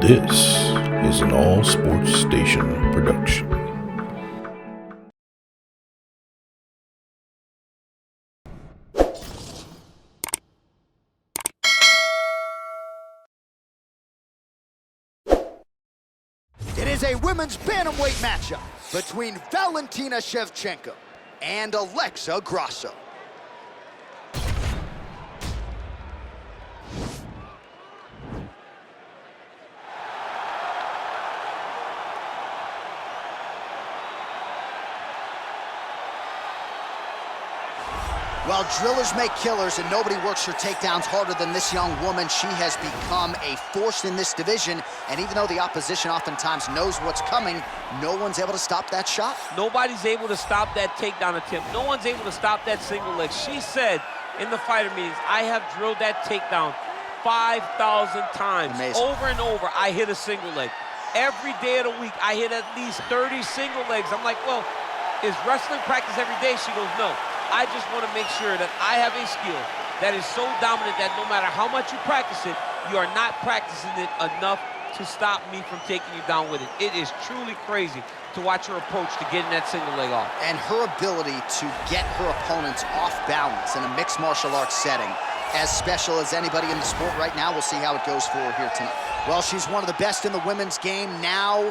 This is an AllSportsStation production. It is a women's bantamweight matchup between Valentina Shevchenko and Alexa Grasso. Well, drillers make killers, and nobody works her takedowns harder than this young woman. She has become a force in this division, and even though the opposition oftentimes knows what's coming, no one's able to stop that shot. Nobody's able to stop that takedown attempt. No one's able to stop that single leg. She said in the fighter meetings, I have drilled that takedown 5,000 times. Amazing. Over and over, I hit a single leg. Every day of the week, I hit at least 30 single legs. I'm like, well, is wrestling practice every day? She goes, no. I just want to make sure that I have a skill that is so dominant that no matter how much you practice it, you are not practicing it enough to stop me from taking you down with it. It is truly crazy to watch her approach to getting that single leg off. And her ability to get her opponents off balance in a mixed martial arts setting, as special as anybody in the sport right now. We'll see how it goes for her here tonight. Well, she's one of the best in the women's game now.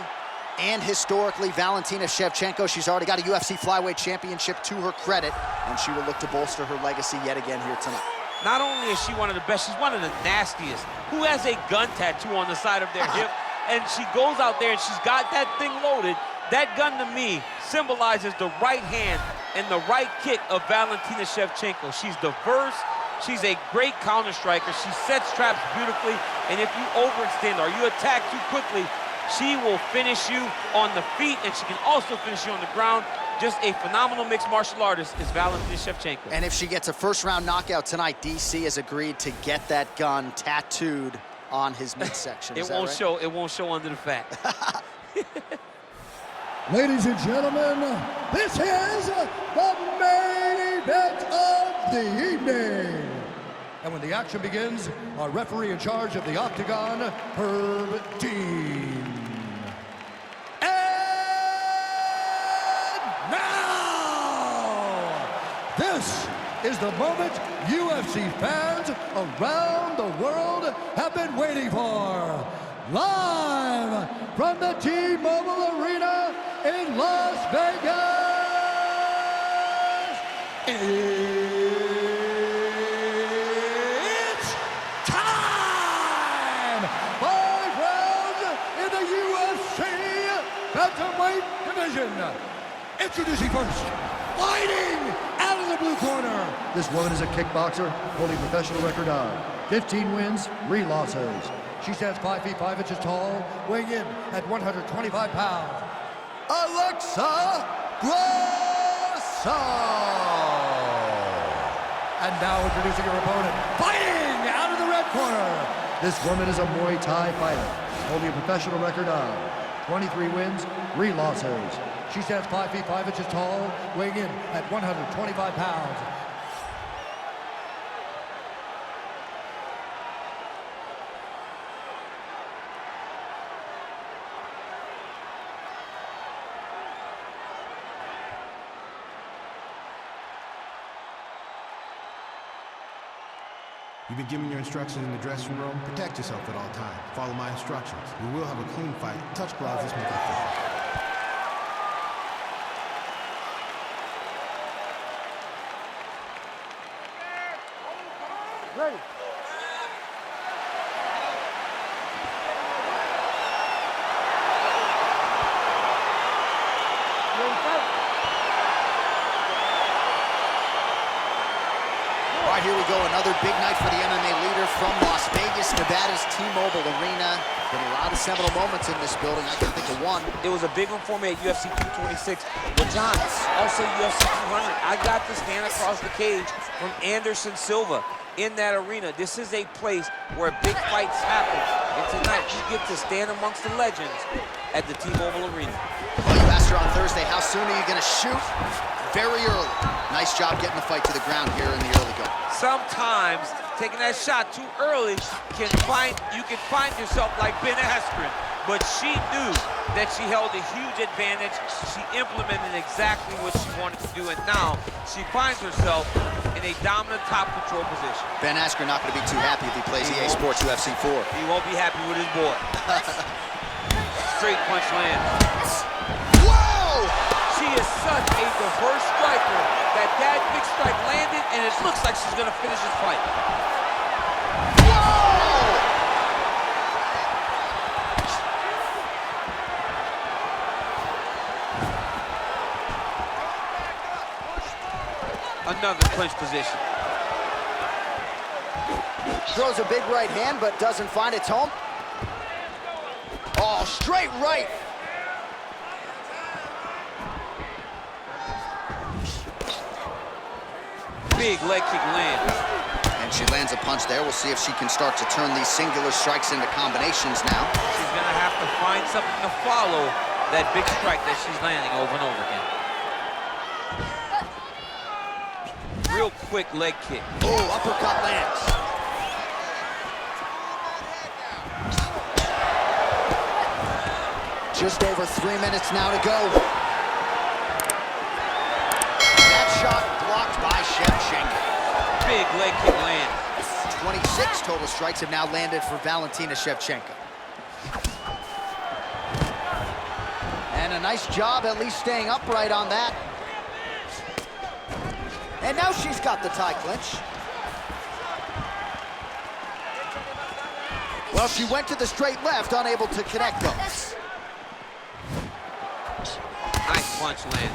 And historically, Valentina Shevchenko, she's already got a UFC flyweight championship to her credit, and she will look to bolster her legacy yet again here tonight. Not only is she one of the best, she's one of the nastiest. Who has a gun tattoo on the side of their hip, and she goes out there and she's got that thing loaded. That gun, to me, symbolizes the right hand and the right kick of Valentina Shevchenko. She's diverse. She's a great counter striker. She sets traps beautifully, and if you overextend or you attack too quickly, she will finish you on the feet, and she can also finish you on the ground. Just a phenomenal mixed martial artist is Valentina Shevchenko. And if she gets a first-round knockout tonight, DC has agreed to get that gun tattooed on his midsection. It won't show. It won't show under the fat. Ladies and gentlemen, this is the main event of the evening. And when the action begins, our referee in charge of the Octagon, Herb Dean. And now, this is the moment UFC fans around the world have been waiting for. Live from the T-Mobile Arena in Las Vegas. Bantamweight division. Introducing first, fighting out of the blue corner. This woman is a kickboxer, holding professional record of 15 wins, 3 losses. She stands 5 feet 5 inches tall, weighing in at 125 pounds. Alexa Grasso. And now introducing her opponent, fighting out of the red corner. This woman is a Muay Thai fighter, holding a professional record of 23 wins, 3 losses. She stands 5 feet 5 inches tall, weighing in at 125 pounds. You've been given your instructions in the dressing room. Protect yourself at all times. Follow my instructions. We will have a clean fight. Touch gloves, let's make it official. Ready. All right, here we go. Another big night for the MMA leader from Las Vegas, Nevada's T-Mobile Arena. Been a lot of seminal moments in this building. I can think of one. It was a big one for me at UFC 226 with John, also UFC 200. I got to stand across the cage from Anderson Silva in that arena. This is a place where big fights happen. And tonight, you get to stand amongst the legends at the T-Mobile Arena. Well, you asked her on Thursday, how soon are you going to shoot? Very early. Nice job getting the fight to the ground here in the early go. Sometimes taking that shot too early you can find yourself like Ben Askren, but she knew that she held a huge advantage. She implemented exactly what she wanted to do, and now she finds herself in a dominant top control position. Ben Askren not going to be too happy if he plays EA Sports UFC 4. He won't be happy with his boy. Straight punch lands. Whoa! She is such a diverse striker that big strike landed, and it looks like she's going to finish this fight. Another clinch position. Throws a big right hand, but doesn't find its home. Oh, straight right. Big leg kick lands. And she lands a punch there. We'll see if she can start to turn these singular strikes into combinations now. She's gonna have to find something to follow that big strike that she's landing over and over again. Real quick leg kick. Oh, uppercut lands. Just over 3 minutes now to go. That shot blocked by Shevchenko. Big leg kick lands. 26 total strikes have now landed for Valentina Shevchenko. And a nice job at least staying upright on that. And now she's got the tie clinch. Well, she went to the straight left, unable to connect those. Nice punch land.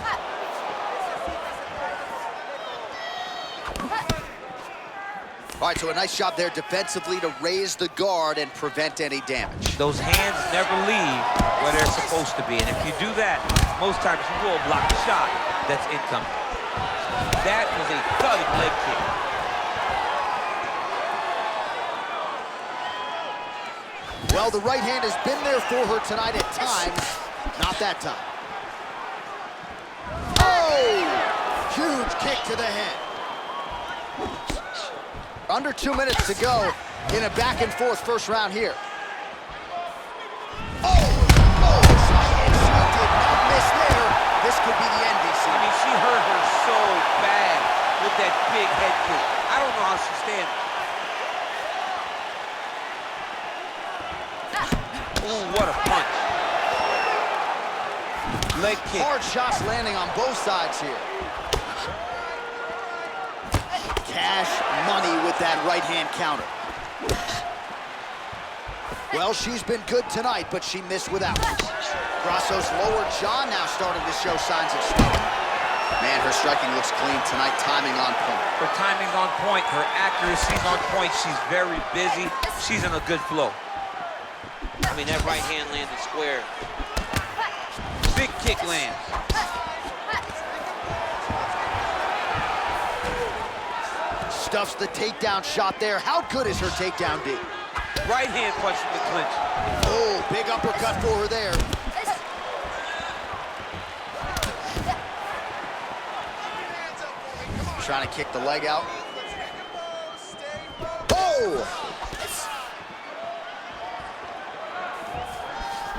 All right, so a nice job there defensively to raise the guard and prevent any damage. Those hands never leave where they're supposed to be, and if you do that, most times you will block the shot that's incoming. That was a thudding leg kick. Well, the right hand has been there for her tonight at times. Not that time. Oh! Huge kick to the head. Under 2 minutes to go in a back-and-forth first round here. Oh! Oh! And she did not miss there. This could be the end, DC. I mean, she hurt her so bad with that big head kick. I don't know how she's standing. Ooh, what a punch. Leg kick. Hard shots landing on both sides here. Cash money with that right hand counter. Well, she's been good tonight, but she missed without it. Grasso's lower jaw now starting to show signs of swelling. Man, her striking looks clean tonight, timing on point. Her timing's on point, her accuracy's on point. She's very busy. She's in a good flow. I mean, that right hand landed square. Big kick lands. Stuffs the takedown shot there. How good is her takedown, D? Right hand punch from the clinch. Oh, big uppercut for her there. Trying to kick the leg out. Oh!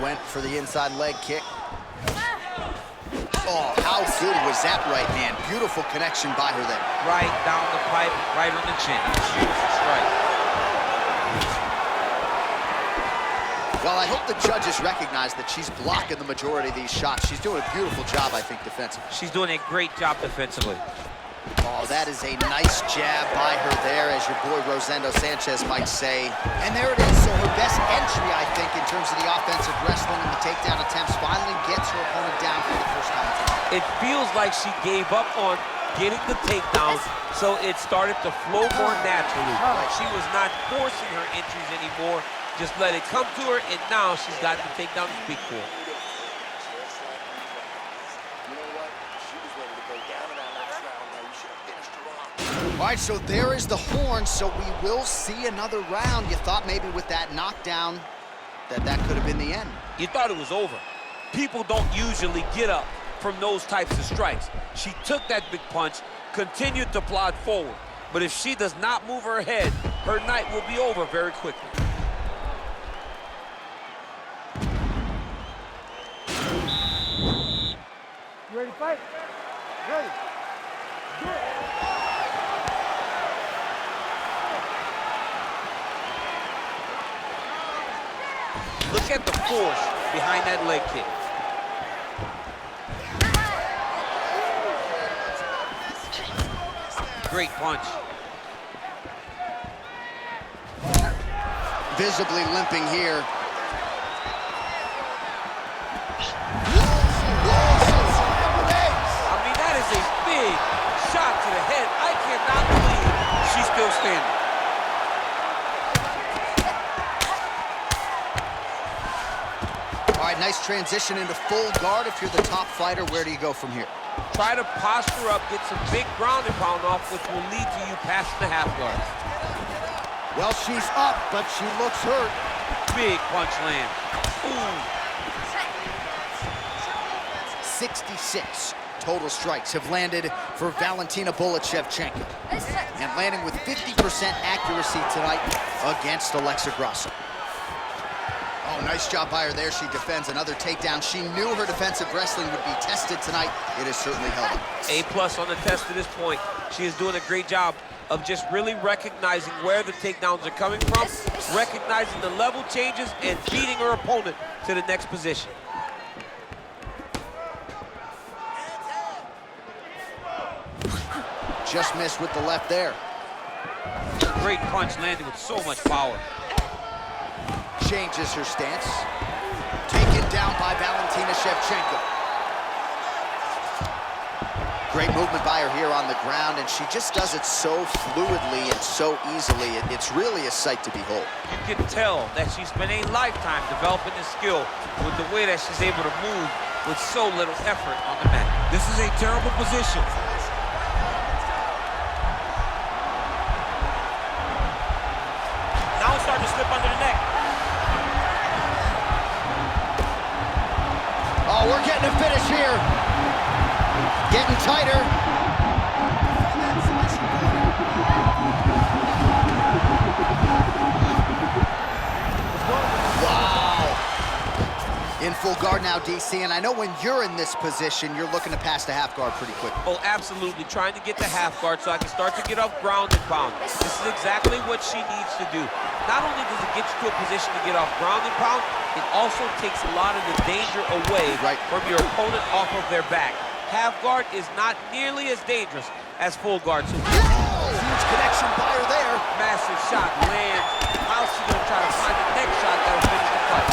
Went for the inside leg kick. Oh, how good was that right hand? Beautiful connection by her there. Right down the pipe, right on the chin. Beautiful strike. Well, I hope the judges recognize that she's blocking the majority of these shots. She's doing a beautiful job, I think, defensively. She's doing a great job defensively. Oh, that is a nice jab by her there, as your boy Rosendo Sanchez might say. And there it is. So her best entry, I think, in terms of the offensive wrestling and the takedown attempts, finally gets her opponent down for the first time tonight. It feels like she gave up on getting the takedown, so it started to flow more naturally. She was not forcing her entries anymore. Just let it come to her, and now she's got the takedown to speak for. All right, so there is the horn, so we will see another round. You thought maybe with that knockdown that could have been the end. You thought it was over. People don't usually get up from those types of strikes. She took that big punch, continued to plod forward. But if she does not move her head, her night will be over very quickly. You ready to fight? Ready. Do it. Look at the force behind that leg kick. Great punch. Visibly limping here. I mean, that is a big shot to the head. I cannot believe she's still standing. All right, nice transition into full guard. If you're the top fighter, where do you go from here? Try to posture up, get some big ground and pound off, which will lead to you past the half guard. Well, she's up, but she looks hurt. Big punch land. Ooh. 66 total strikes have landed for Valentina Shevchenko. And landing with 50% accuracy tonight against Alexa Grasso. Oh, nice job by her there. She defends another takedown. She knew her defensive wrestling would be tested tonight. It has certainly held up. A+ on the test to this point. She is doing a great job of just really recognizing where the takedowns are coming from, recognizing the level changes, and beating her opponent to the next position. Just missed with the left there. Great punch landing with so much power. Changes her stance. Taken down by Valentina Shevchenko. Great movement by her here on the ground, and she just does it so fluidly and so easily. It's really a sight to behold. You can tell that she spent a lifetime developing this skill with the way that she's able to move with so little effort on the mat. This is a terrible position. Now it's starting to slip under the neck. Oh, we're getting a finish here. Getting tighter. Wow. In full guard now, DC, and I know when you're in this position, you're looking to pass the half guard pretty quick. Oh, absolutely. Trying to get the half guard so I can start to get off ground and pound. This is exactly what she needs to do. Not only does it get you to a position to get off ground and pound, it also takes a lot of the danger away from your opponent off of their back. Half guard is not nearly as dangerous as full guard. So huge connection by her there. Massive shot lands. How's she gonna try to find the next shot that'll finish the fight?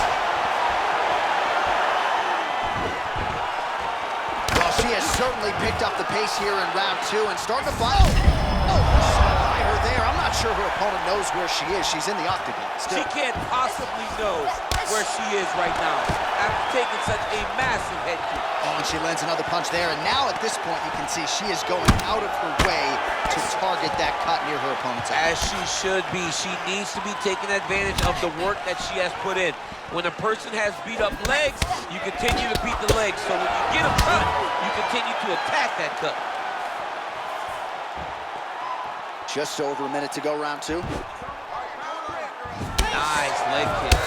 Well, she has certainly picked up the pace here in round 2 and starting to fight. Oh, shot by her there. I'm not sure her opponent knows where she is. She's in the octagon still. She can't possibly know where she is right now after taking such a massive head kick. Oh, and she lands another punch there. And now at this point, you can see she is going out of her way to target that cut near her opponent's eye. As she should be. She needs to be taking advantage of the work that she has put in. When a person has beat up legs, you continue to beat the legs. So when you get a cut, you continue to attack that cut. Just over a minute to go, round 2. Nice leg kick.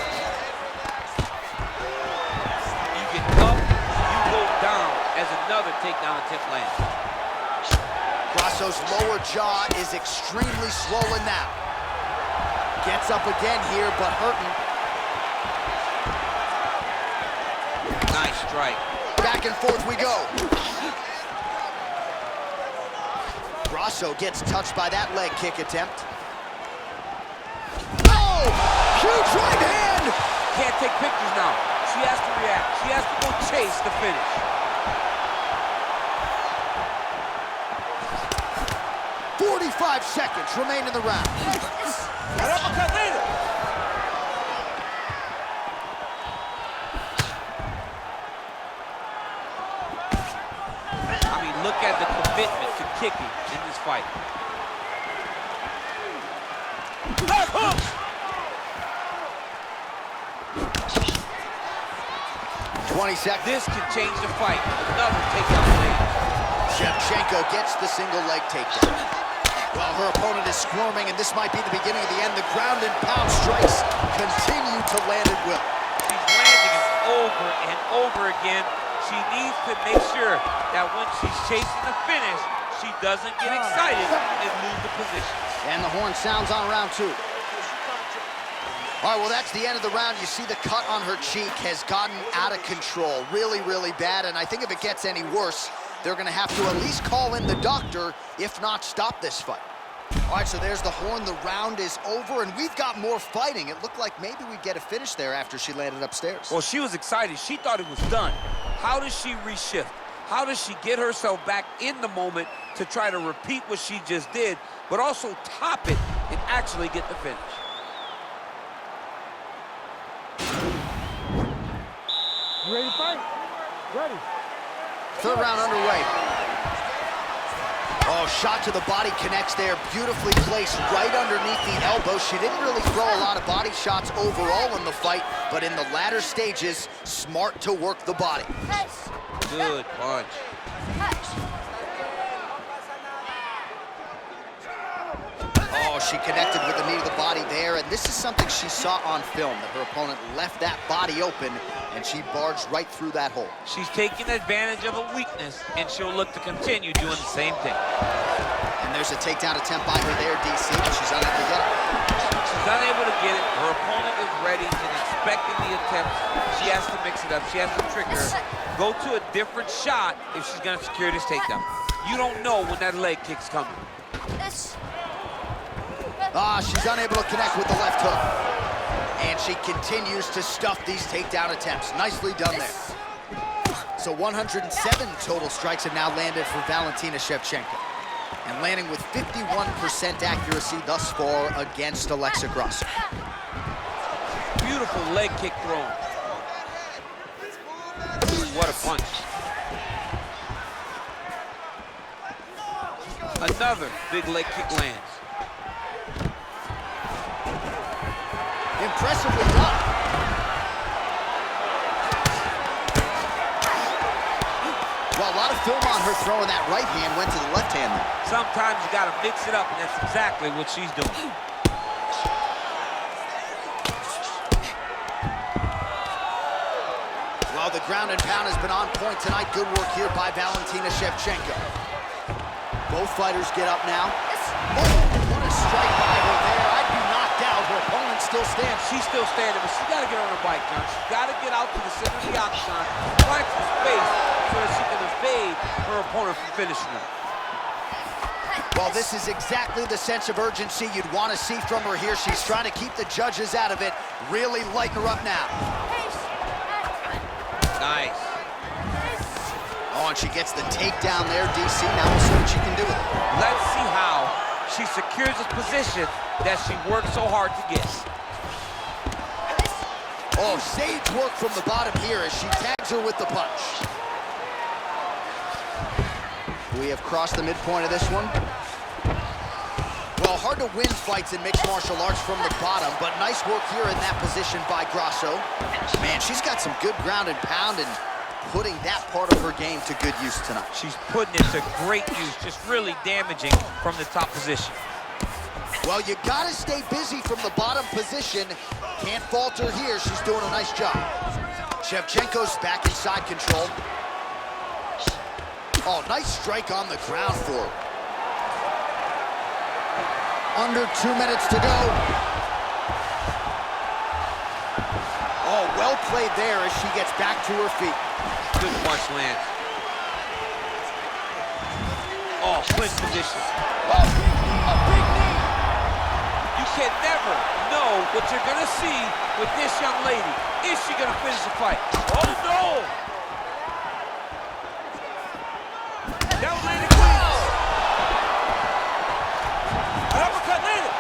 You get up, you go down as another takedown attempt lands. Grasso's lower jaw is extremely swollen now. Gets up again here, but hurting. Nice strike. Back and forth we go. Grasso gets touched by that leg kick attempt. Oh! Huge right hand! Can't take pictures now. She has to react. She has to go chase the finish. .45 seconds remain in the round. I mean, look at the commitment to kicking in this fight. Left hook! 20 seconds. This can change the fight. Another takedown lands. Shevchenko gets the single leg takedown. Well, her opponent is squirming, and this might be the beginning of the end. The ground and pound strikes continue to land at will. She's landing it over and over again. She needs to make sure that when she's chasing the finish, she doesn't get excited and lose the position. And the horn sounds on round 2. All right, well, that's the end of the round. You see the cut on her cheek has gotten out of control. Really, really bad. And I think if it gets any worse, they're going to have to at least call in the doctor, if not stop this fight. All right, so there's the horn. The round is over, and we've got more fighting. It looked like maybe we'd get a finish there after she landed upstairs. Well, she was excited. She thought it was done. How does she reshift? How does she get herself back in the moment to try to repeat what she just did, but also top it and actually get the finish? You ready to fight? Ready. Third round underway. Oh, shot to the body connects there. Beautifully placed right underneath the elbow. She didn't really throw a lot of body shots overall in the fight, but in the latter stages, smart to work the body. Good punch. Oh, she connected with the knee to the body there, and this is something she saw on film, that her opponent left that body open, and she barged right through that hole. She's taking advantage of a weakness, and she'll look to continue doing the same thing. And there's a takedown attempt by her there, DC, but she's unable to get it. She's unable to get it. Her opponent is ready and expecting the attempts. She has to mix it up. She has to trick her. Go to a different shot if she's going to secure this takedown. You don't know when that leg kick's coming. Ah, she's unable to connect with the left hook. And she continues to stuff these takedown attempts. Nicely done there. So 107 total strikes have now landed for Valentina Shevchenko. And landing with 51% accuracy thus far against Alexa Grasso. Beautiful leg kick thrown. Ooh, what a punch. Another big leg kick lands. Impressively done. Well, a lot of film on her throwing that right hand, went to the left hand there. Sometimes you gotta mix it up, and that's exactly what she's doing. Well, the ground and pound has been on point tonight. Good work here by Valentina Shevchenko. Both fighters get up now. Oh, what a strike by her there. I'd be knocked out. Her opponent still stands. She's still standing, but she's got to get on her bike, John. She's got to get out to the center of the octagon, find some space so that she can evade her opponent from finishing her. Well, this is exactly the sense of urgency you'd want to see from her here. She's trying to keep the judges out of it. Really lighten her up now. Nice. Oh, and she gets the takedown there, DC. Now we'll see what she can do with it. Let's see how she secures this position that she worked so hard to get. Oh, sage work from the bottom here as she tags her with the punch. We have crossed the midpoint of this one. Well, hard to win fights in mixed martial arts from the bottom, but nice work here in that position by Grasso. Man, she's got some good ground and pound and putting that part of her game to good use tonight. She's putting it to great use, just really damaging from the top position. Well, you gotta stay busy from the bottom position. Can't falter here. She's doing a nice job. Shevchenko's back in side control. Oh, nice strike on the ground for her. Under 2 minutes to go. Oh, well played there as she gets back to her feet. Good punch lands. Oh, clinch position. Oh, a big knee. You can never know what you're gonna see with this young lady. Is she gonna finish the fight? Oh no! That was landed clean. An uppercut landed.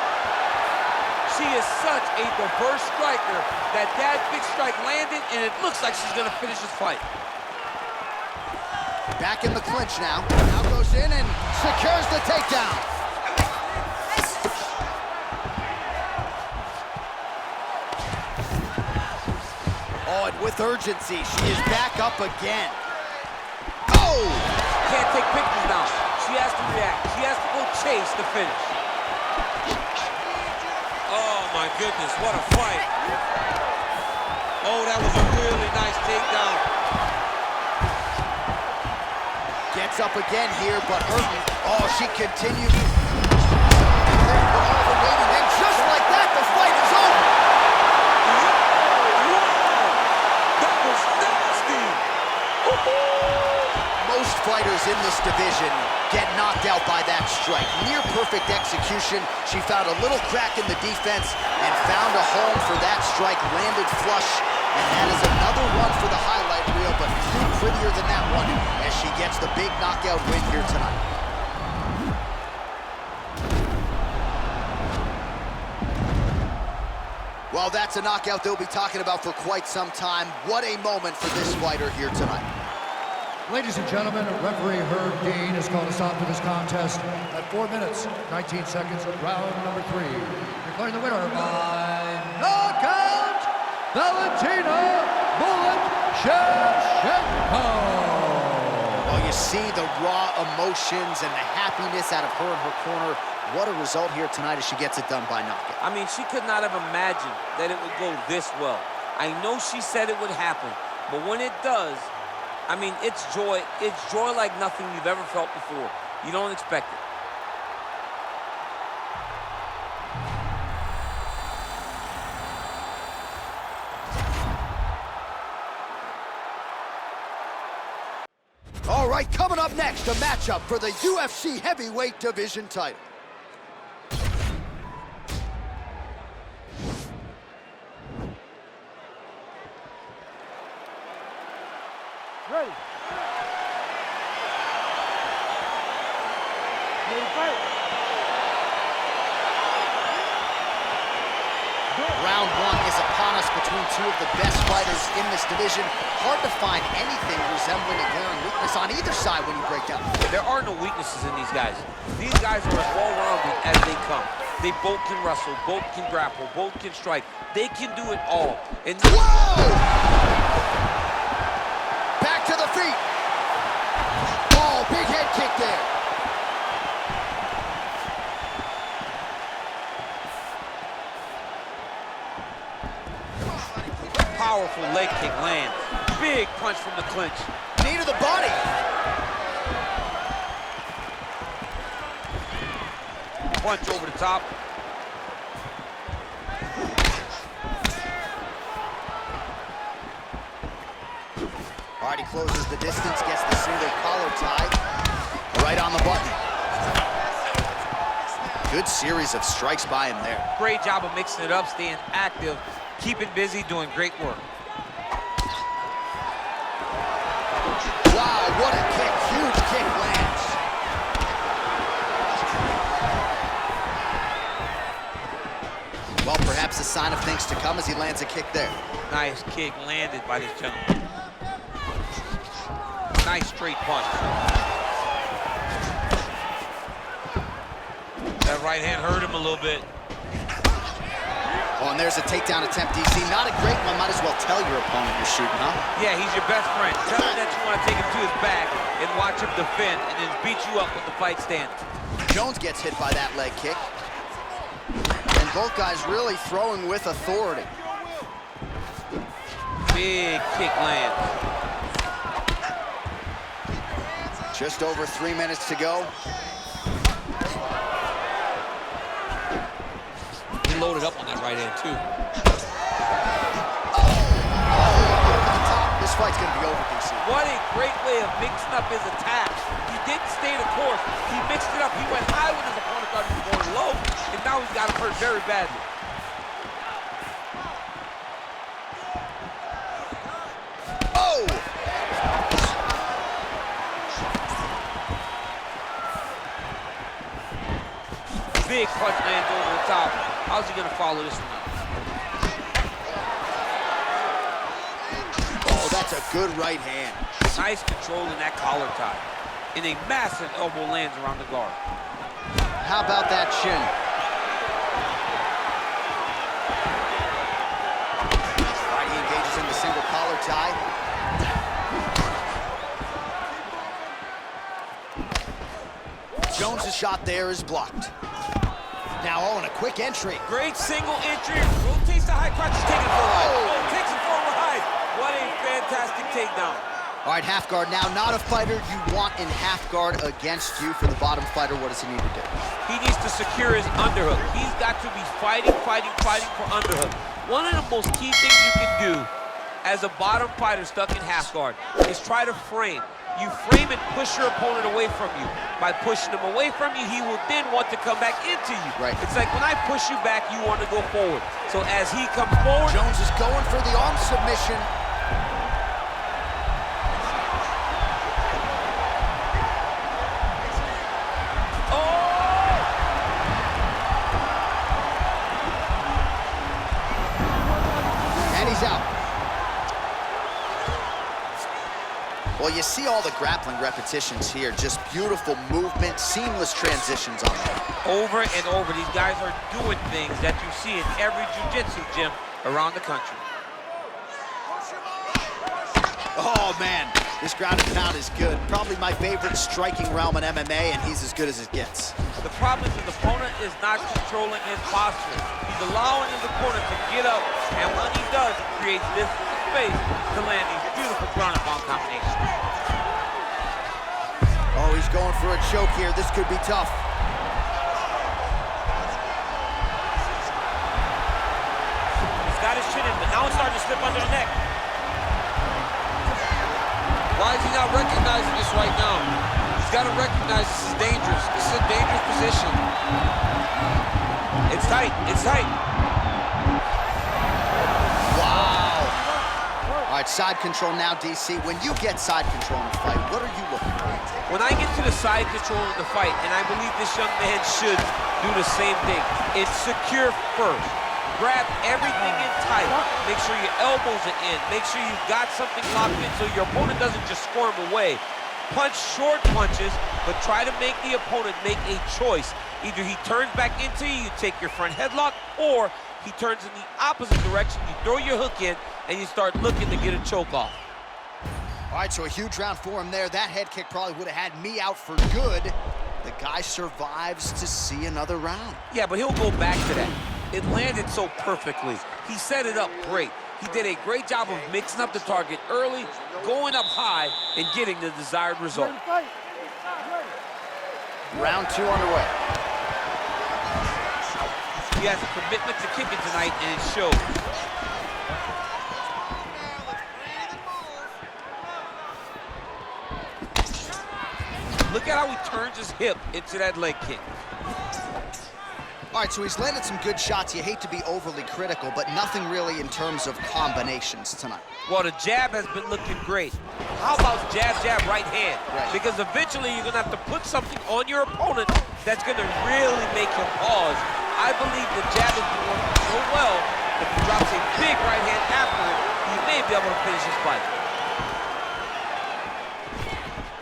She is such a diverse striker that big strike landed, and it looks like she's gonna finish this fight. Back in the clinch now. Now goes in and secures the takedown. Oh, and with urgency, she is back up again. Oh! Can't take pictures now. She has to react. She has to go chase the finish. Oh my goodness, what a fight. Oh, that was a really nice takedown. Gets up again here, but hurting. Oh, she continues. And just like that, the fight is over. That was nasty. Most fighters in this division get knocked out by that strike. Near perfect execution. She found a little crack in the defense and found a home for that strike. Landed flush, and that is another one for the highlight reel, but few prettier than that one as she gets the big knockout win here tonight. Well, that's a knockout they'll be talking about for quite some time. What a moment for this fighter here tonight. Ladies and gentlemen, referee Herb Gane has called a stop to this contest at 4 minutes, 19 seconds of round number 3. Declaring the winner by knockout, Valentina Bullet Shevchenko. Well, you see the raw emotions and the happiness out of her in her corner. What a result here tonight as she gets it done by knockout. I mean, she could not have imagined that it would go this well. I know she said it would happen, but when it does, I mean, it's joy. It's joy like nothing you've ever felt before. You don't expect it. All right, coming up next, a matchup for the UFC heavyweight division title. Ready. Ready to fight. Round 1 is upon us between two of the best fighters in this division. Hard to find anything resembling a glaring weakness on either side when you break down. There are no weaknesses in these guys. These guys are as well-rounded as they come. They both can wrestle, both can grapple, both can strike. They can do it all. And whoa! Back to the feet. Oh, big head kick there. powerful leg kick lands. Big punch from the clinch. Knee to the body. Punch over the top. Already closes the distance, gets the single collar tie. Right on the button. Good series of strikes by him there. Great job of mixing it up, staying active, keeping busy, doing great work. Wow, what a kick. Huge kick lands. Well, perhaps a sign of things to come as he lands a kick there. Nice kick landed by this gentleman. Nice straight punch. That right hand hurt him a little bit. Oh, and there's a takedown attempt, DC. Not a great one. Might as well tell your opponent you're shooting, huh? Yeah, he's your best friend. Tell him that you want to take him to his back and watch him defend and then beat you up with the fight stance. Jones gets hit by that leg kick. And both guys really throwing with authority. Big kick lands. Just over 3 minutes to go. He loaded up on that right hand, too. This fight's gonna be over, DC. What a great way of mixing up his attacks. He didn't stay the course. He mixed it up. He went high when his opponent thought he was going low, and now he's got him hurt very badly. Oh! Big punch lands over the top. How's he gonna follow this one up? Oh, that's a good right hand. Nice control in that collar tie. And a massive elbow lands around the guard. How about that shin? All right, he engages in the single collar tie. Jones is shot there is blocked. Now, oh, and a quick entry. Great single entry. Rotates the high crotch, taking it for a ride. Oh, takes it for a ride. What a fantastic takedown. All right, half guard now. Not a fighter you want in half guard against you. For the bottom fighter, what does he need to do? He needs to secure his underhook. He's got to be fighting for underhook. One of the most key things you can do as a bottom fighter stuck in half guard is try to frame. You frame and push your opponent away from you. By pushing him away from you, he will then want to come back into you. Right. It's like when I push you back, you want to go forward. So as he comes forward, Jones is going for the arm submission. Well, you see all the grappling repetitions here. Just beautiful movement, seamless transitions on them. Over and over, these guys are doing things that you see in every jiu-jitsu gym around the country. Oh, man, this ground and pound is good. Probably my favorite striking realm in MMA, and he's as good as it gets. The problem is his opponent is not controlling his posture. He's allowing his opponent to get up, and when he does, he creates this space to land these beautiful ground and pound combinations. Oh, he's going for a choke here. This could be tough. He's got his chin in, but now it's starting to slip under the neck. Why is he not recognizing this right now? He's got to recognize this is dangerous. This is a dangerous position. It's tight. It's tight. Wow. All right, side control now, DC. When you get side control in a fight, what are you looking for? When I get to the side control of the fight, and I believe this young man should do the same thing, it's secure first. Grab everything in tight. Make sure your elbows are in. Make sure you've got something locked in so your opponent doesn't just squirm away. Punch short punches, but try to make the opponent make a choice. Either he turns back into you, you take your front headlock, or he turns in the opposite direction, you throw your hook in, and you start looking to get a choke off. All right, so a huge round for him there. That head kick probably would have had me out for good. The guy survives to see another round. Yeah, but he'll go back to that. It landed so perfectly. He set it up great. He did a great job of mixing up the target early, going up high, and getting the desired result. Round two underway. He has a commitment to kicking tonight, and it shows. Look at how he turns his hip into that leg kick. All right, so he's landed some good shots. You hate to be overly critical, but nothing really in terms of combinations tonight. Well, the jab has been looking great. How about jab, jab, right hand? Right. Because eventually you're going to have to put something on your opponent that's going to really make him pause. I believe the jab has been working so well, if he drops a big right hand after it, he may be able to finish his fight.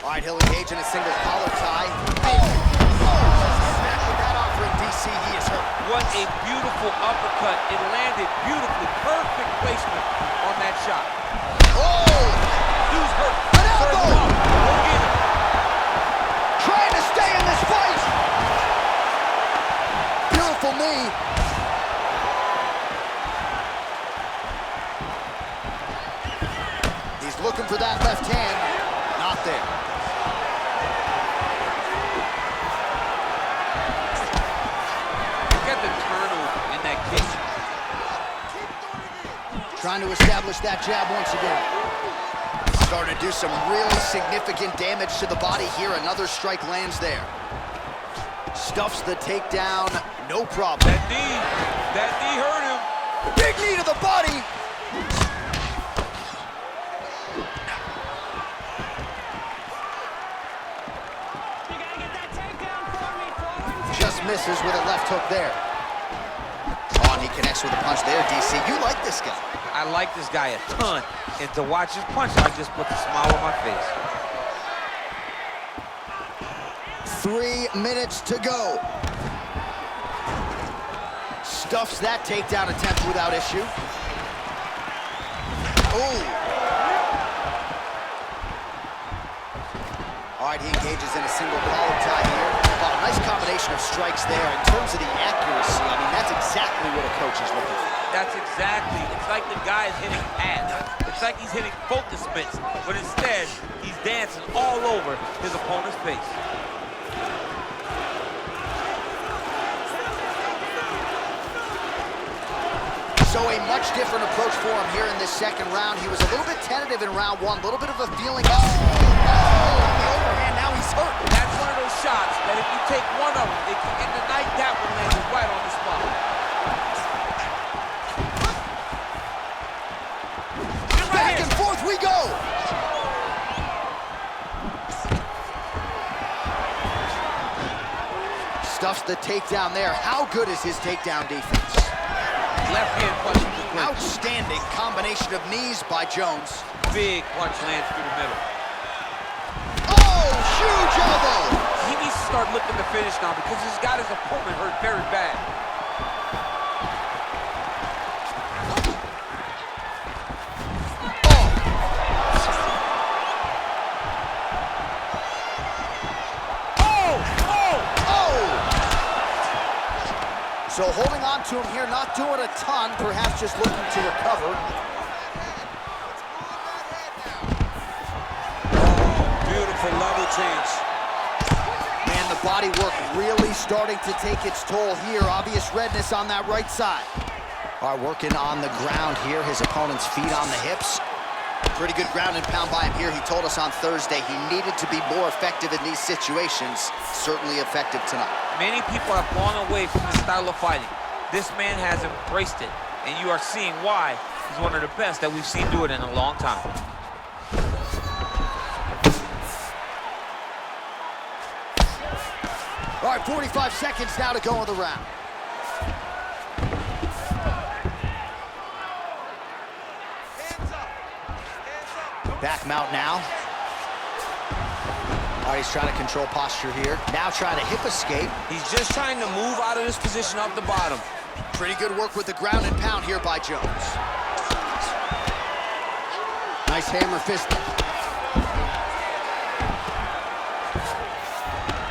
All right, he'll engage in a single collar tie. Smack with that offering, DC, he is hurt. What a beautiful uppercut. It landed beautifully. Perfect placement on that shot. Oh! Dude's hurt. An elbow! We'll get him. Trying to stay in this fight! Beautiful knee. He's looking for that left hand. Not there. Trying to establish that jab once again. Starting to do some really significant damage to the body here. Another strike lands there. Stuffs the takedown, no problem. That knee hurt him. Big knee to the body. Just misses with a left hook there. Oh, and he connects with a punch there, DC. You like this guy. I like this guy a ton, and to watch his punch, I just put a smile on my face. 3 minutes to go. Stuffs that takedown attempt without issue. Oh. All right, he engages in a single collar tie here. Oh, nice combination of strikes there. In terms of the accuracy, I mean, that's exactly what a coach is looking for. That's exactly. It's like the guy is hitting pads. It's like he's hitting focus mitts, but instead, he's dancing all over his opponent's face. So a much different approach for him here in this second round. He was a little bit tentative in round one, a little bit of a feeling. Oh, the overhand, now he's hurt. That's one of those shots that if you take one of them, it can end the night. That one landed right on the spot. Back and forth we go. Stuffs the takedown there. How good is his takedown defense? Left hand punch from the clinch. Outstanding combination of knees by Jones. Big punch lands through the middle. Oh, huge elbow. He needs to start looking to finish now because he's got his opponent hurt very bad. So holding on to him here, not doing a ton, perhaps just looking to recover. Beautiful level change. Man, the body work really starting to take its toll here. Obvious redness on that right side. All right, working on the ground here. His opponent's feet on the hips. Pretty good ground and pound by him here. He told us on Thursday he needed to be more effective in these situations. Certainly effective tonight. Many people have gone away from this style of fighting. This man has embraced it, and you are seeing why he's one of the best that we've seen do it in a long time. All right, 45 seconds now to go in the round. Back mount now. All right, he's trying to control posture here. Now trying to hip escape. He's just trying to move out of this position off the bottom. Pretty good work with the ground and pound here by Jones. Nice hammer fist.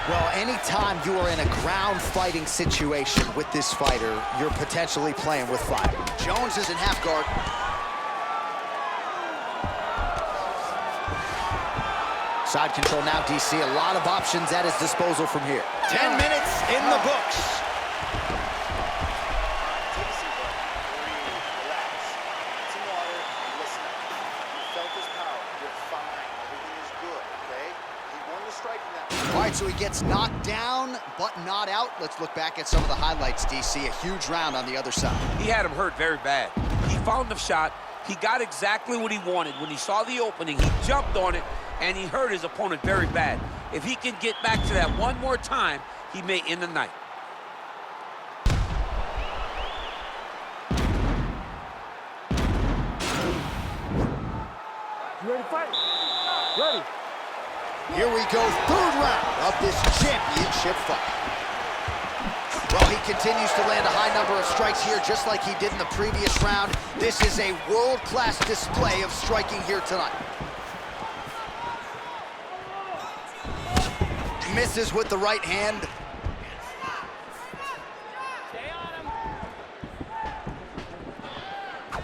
Well, anytime you are in a ground fighting situation with this fighter, you're potentially playing with fire. Jones is in half guard. Side control now, DC. A lot of options at his disposal from here. 10 minutes in the books. Take a seat, breathe, relax. Some water, listen. You felt his power. You're fine. Everything is good, okay? He won the strike in that. All right, so he gets knocked down, but not out. Let's look back at some of the highlights, DC. A huge round on the other side. He had him hurt very bad. He found the shot. He got exactly what he wanted. When he saw the opening, he jumped on it, and he hurt his opponent very bad. If he can get back to that one more time, he may end the night. You ready to fight? Ready. Here we go, third round of this championship fight. Well, he continues to land a high number of strikes here, just like he did in the previous round. This is a world-class display of striking here tonight. Misses with the right hand.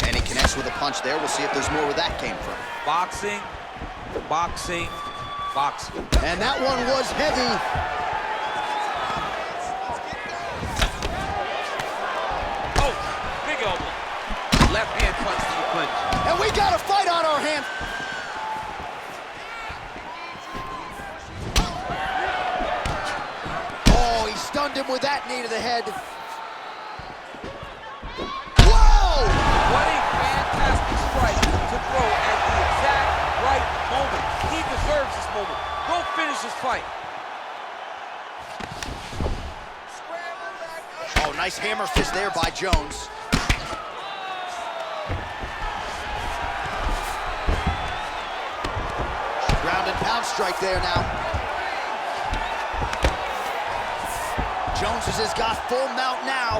And he connects with a punch there. We'll see if there's more where that came from. Boxing, boxing, boxing. And that one was heavy. Oh, big elbow. Left hand punch to the clinch. And we got a fight on our hands. Oh, he stunned him with that knee to the head. Whoa! What a fantastic strike to throw at the exact right moment. He deserves this moment. Go finish this fight. Oh, nice hammer fist there by Jones. Ground and pound strike there now. Jones has got full mount now.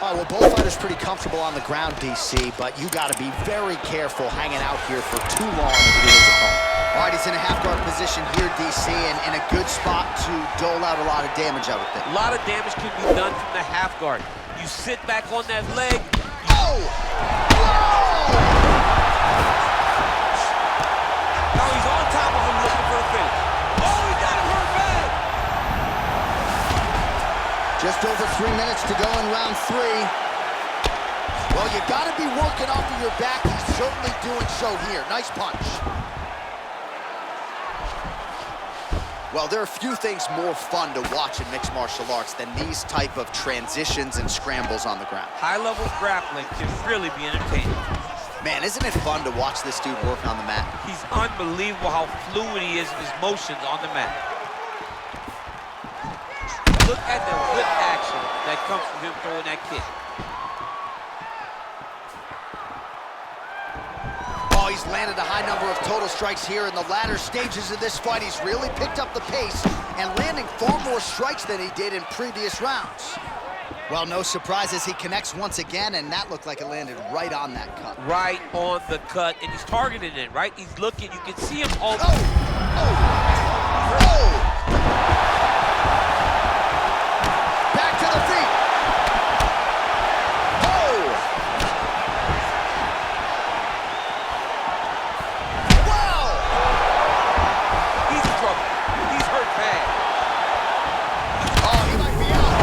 All right, well, both fighters pretty comfortable on the ground, DC, but you got to be very careful hanging out here for too long if you're his opponent. All right, he's in a half-guard position here, DC, and in a good spot to dole out a lot of damage, I would think. A lot of damage can be done from the half guard. You sit back on that leg. Oh! Whoa! Now he's on top of him looking for the finish. Oh, he got him hurt bad! Just over 3 minutes to go in round 3. Well, you got to be working off of your back. He's certainly doing so here. Nice punch. Well, there are few things more fun to watch in mixed martial arts than these type of transitions and scrambles on the ground. High-level grappling can really be entertaining. Man, isn't it fun to watch this dude work on the mat? He's unbelievable how fluid he is in his motions on the mat. Look at the whip action that comes from him throwing that kick. Oh, he's landed a high number of total strikes here in the latter stages of this fight. He's really picked up the pace and landing far more strikes than he did in previous rounds. Well, no surprises, he connects once again, and that looked like it landed right on that cut. Right on the cut, and he's targeting it, right? He's looking, you can see him all... Oh! Back to the feet! Oh! Wow! He's in trouble. He's hurt bad. Oh, he might be out.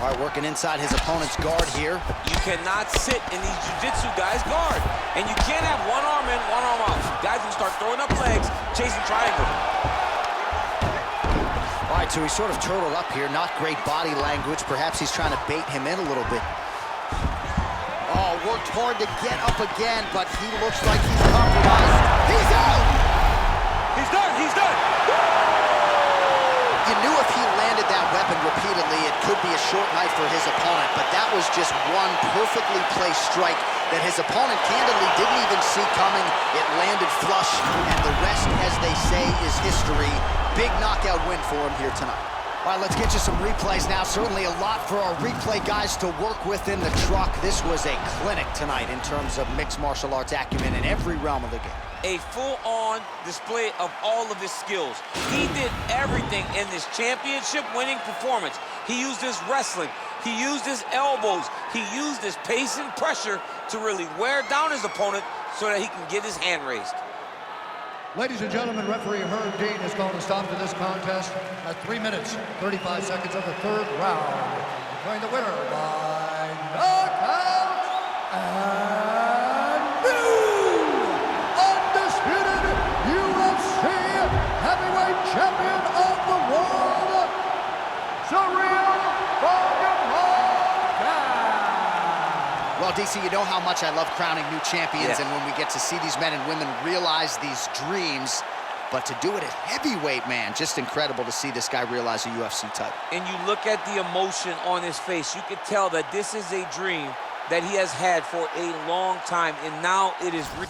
All right, working inside his opponent's guard here. You cannot sit in these jiu-jitsu guys' guard. And you can't have one arm in, one arm out. Guys will start throwing up legs, chasing triangle. All right, so he's sort of turtled up here. Not great body language. Perhaps he's trying to bait him in a little bit. Oh, worked hard to get up again, but he looks like he's compromised. He's out! He's done, he's done! You knew if he landed that weapon repeatedly, it could be a short night for his opponent, but that was just one perfectly placed strike that his opponent candidly didn't even see coming. It landed flush, and the rest, as they say, is history. Big knockout win for him here tonight. All right, let's get you some replays now. Certainly a lot for our replay guys to work with in the truck. This was a clinic tonight in terms of mixed martial arts acumen in every realm of the game. A full-on display of all of his skills. He did everything in this championship-winning performance. He used his wrestling. He used his elbows. He used his pace and pressure to really wear down his opponent so that he can get his hand raised. Ladies and gentlemen, referee Herb Gane has called a stop to this contest at 3 minutes, 35 seconds of the third round. Declaring the winner by knockout and new undisputed UFC heavyweight champion of the world, Well, DC, you know how much I love crowning new champions, and when we get to see these men and women realize these dreams, but to do it at heavyweight, man, just incredible to see this guy realize a UFC title. And you look at the emotion on his face, you can tell that this is a dream that he has had for a long time, and now it is real.